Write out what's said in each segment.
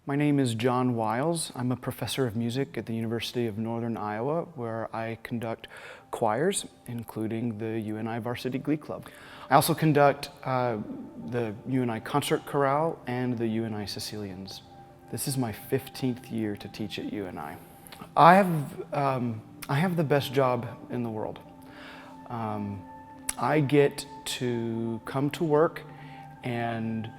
My name is John Wiles. I'm a professor of music at the University of Northern Iowa, where I conduct choirs, including the UNI Varsity Glee Club. I also conduct the UNI Concert Chorale and the UNI Sicilians. This is my 15th year to teach at UNI. I have the best job in the world. I get to come to work and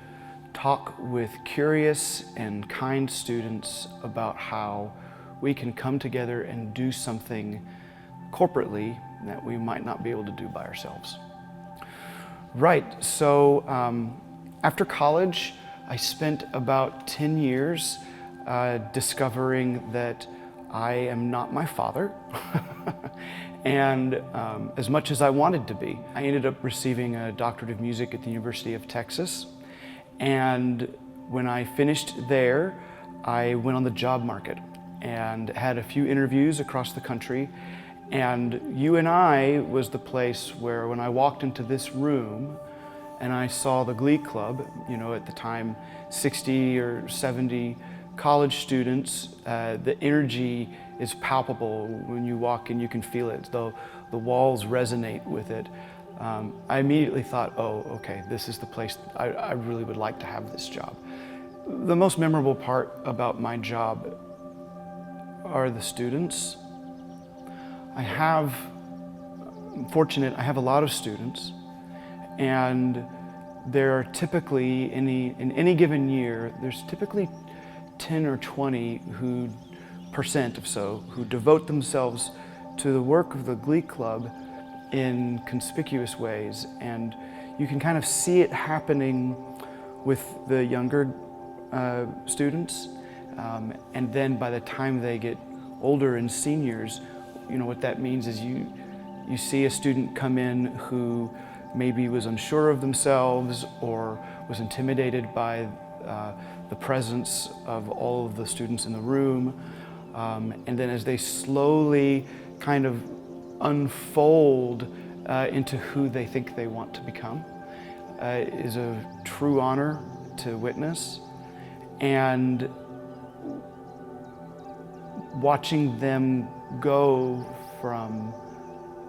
talk with curious and kind students about how we can come together and do something corporately that we might not be able to do by ourselves. Right, so after college, I spent about 10 years discovering that I am not my father, and as much as I wanted to be. I ended up receiving a doctorate of music at the University of Texas. And when I finished there, I went on the job market and had a few interviews across the country. And UNI was the place where when I walked into this room and I saw the Glee Club, you know, at the time 60 or 70 college students, the energy is palpable when you walk and you can feel it. The walls resonate with it. I immediately thought, oh, okay, this is the place I really would like to have this job. The most memorable part about my job are the students. I'm fortunate, I have a lot of students, and there are typically, in any given year, there's typically 10 or 20% who devote themselves to the work of the Glee Club in conspicuous ways, and you can kind of see it happening with the younger students, and then by the time they get older and seniors, you know what that means is you see a student come in who maybe was unsure of themselves or was intimidated by the presence of all of the students in the room, and then as they slowly kind of unfold into who they think they want to become is a true honor to witness. And watching them go from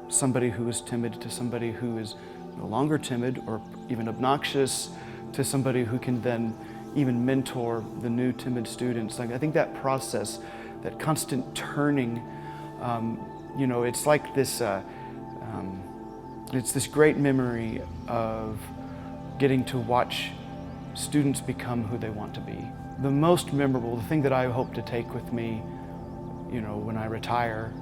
somebody who is timid to somebody who is no longer timid or even obnoxious to somebody who can then even mentor the new timid students. Like, I think that process, that constant turning, you know, it's like this, it's this great memory of getting to watch students become who they want to be. The most memorable, the thing that I hope to take with me, you know, when I retire,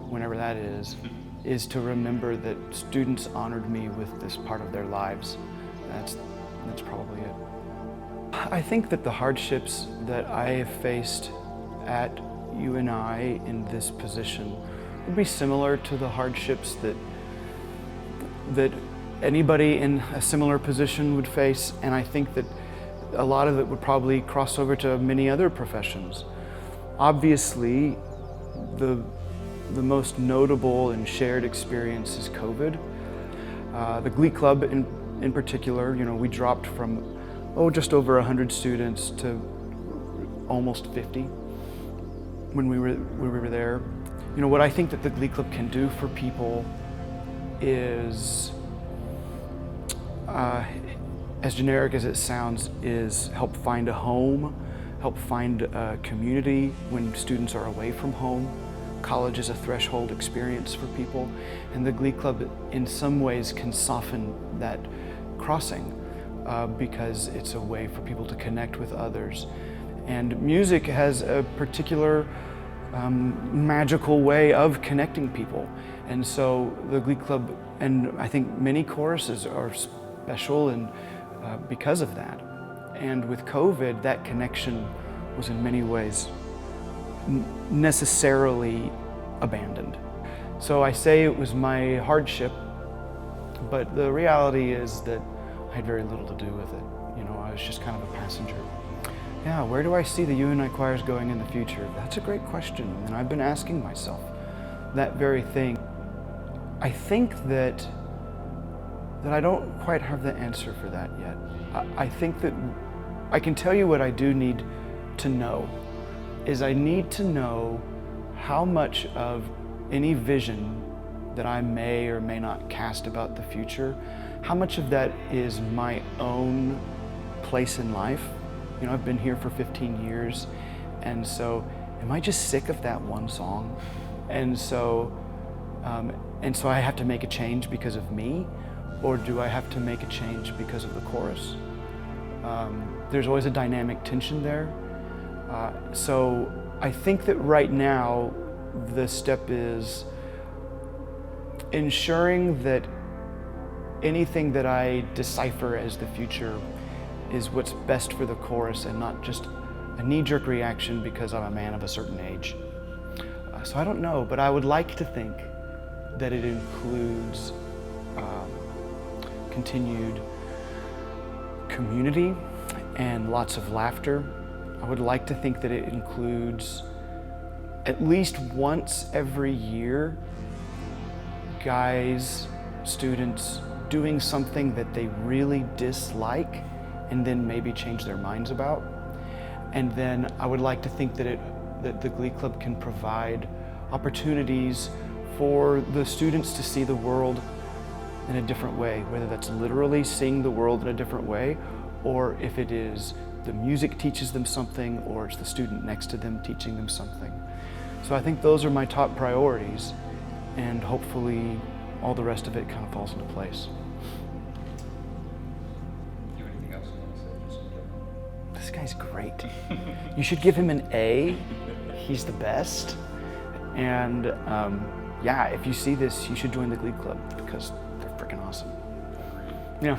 whenever that is to remember that students honored me with this part of their lives. That's probably it. I think that the hardships that I have faced at UNI in this position would be similar to the hardships that anybody in a similar position would face, and I think that a lot of it would probably cross over to many other professions. Obviously, the most notable and shared experience is COVID. The Glee Club in particular, you know, we dropped from just over 100 students to almost 50 when we were there. You know, what I think that the Glee Club can do for people is, as generic as it sounds, is help find a home, help find a community when students are away from home. College is a threshold experience for people, and the Glee Club in some ways can soften that crossing because it's a way for people to connect with others. And music has a particular magical way of connecting people. And so the Glee Club, and I think many choruses are special and because of that. And with COVID, that connection was in many ways necessarily abandoned. So I say it was my hardship, but the reality is that I had very little to do with it. You know, I was just kind of a passenger. Yeah, where do I see the UNI choirs going in the future? That's a great question, and I've been asking myself that very thing. I think that I don't quite have the answer for that yet. I think that I can tell you what I do need to know is I need to know how much of any vision that I may or may not cast about the future, how much of that is my own place in life. You know, I've been here for 15 years, and so am I just sick of that one song? And so I have to make a change because of me, or do I have to make a change because of the chorus? There's always a dynamic tension there. So I think that right now the step is ensuring that anything that I decipher as the future is what's best for the chorus and not just a knee-jerk reaction because I'm a man of a certain age. So I don't know, but I would like to think that it includes continued community and lots of laughter. I would like to think that it includes at least once every year guys, students doing something that they really dislike and then maybe change their minds about. And then I would like to think that the Glee Club can provide opportunities for the students to see the world in a different way, whether that's literally seeing the world in a different way, or if it is the music teaches them something, or it's the student next to them teaching them something. So I think those are my top priorities, and hopefully all the rest of it kind of falls into place. You have anything else you want to say? This guy's great. You should give him an A. He's the best. And yeah, if you see this, you should join the Glee Club because they're freaking awesome. Yeah.